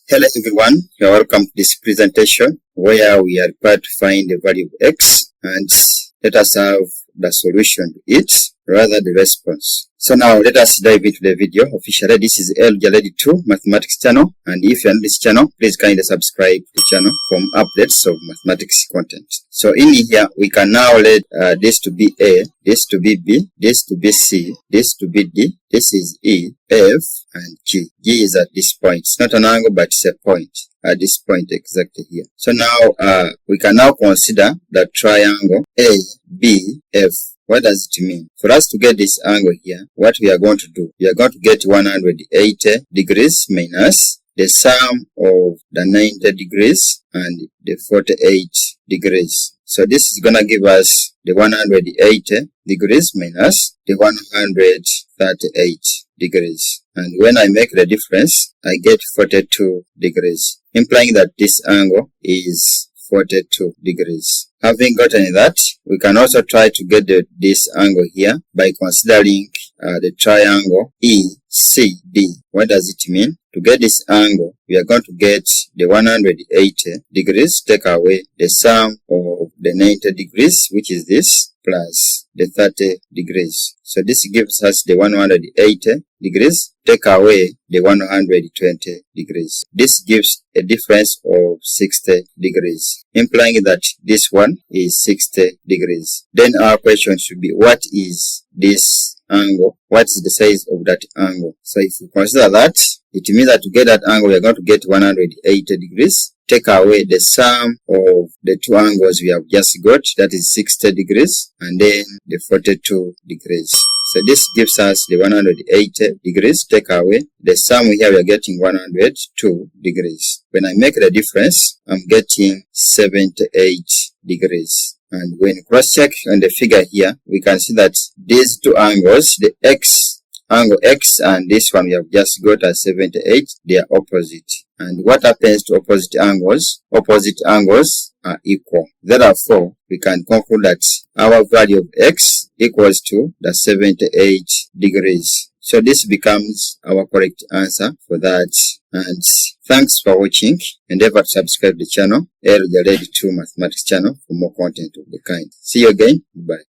Hello everyone, you are welcome to this presentation where we are required to find the value of x and let us have the solution to it, rather the response. So now let us dive into the video officially. This is LGLD2 Mathematics channel, and if you are on this channel, please kindly subscribe to the channel for updates of mathematics content. So in here, we can now let this to be A, this to be B, this to be C, this to be D, this is E, F, and G. G is at this point. It's not an angle, but it's a point at this point exactly here. So now we can now consider the triangle A, B, F. What does it mean? For us to get this angle here, what we are going to do, we are going to get 180 degrees minus the sum of the 90 degrees and the 48 degrees. So this is going to give us the 180 degrees minus the 138 degrees. And when I make the difference, I get 42 degrees, implying that this angle is 42 degrees. Having gotten that, we can also try to get this angle here by considering the triangle ECD. What does it mean? To get this angle, we are going to get the 180 degrees, take away the sum of the 90 degrees, which is this, plus the 30 degrees. So this gives us the 180 degrees, take away the 120 degrees. This gives a difference of 60 degrees, implying that this one is 60 degrees. Then our question should be, what is this angle? What is the size of that angle? So if we consider that, it means that to get that angle, we are going to get 180 degrees, take away the sum of the two angles we have just got, that is 60 degrees, and then the 42 degrees. So this gives us the 180 degrees, take away the sum here, we are getting 102 degrees. When I make the difference, I'm getting 78 degrees. And when cross-check on the figure here, we can see that these two angles, the angle X and this one we have just got as 78, they are opposite. And what happens to opposite angles? Opposite angles are equal. Therefore, we can conclude that our value of X equals to the 78 degrees. So this becomes our correct answer for that. And thanks for watching. Endeavor to subscribe to the channel, LGLD2 Mathematics channel, for more content of the kind. See you again. Bye.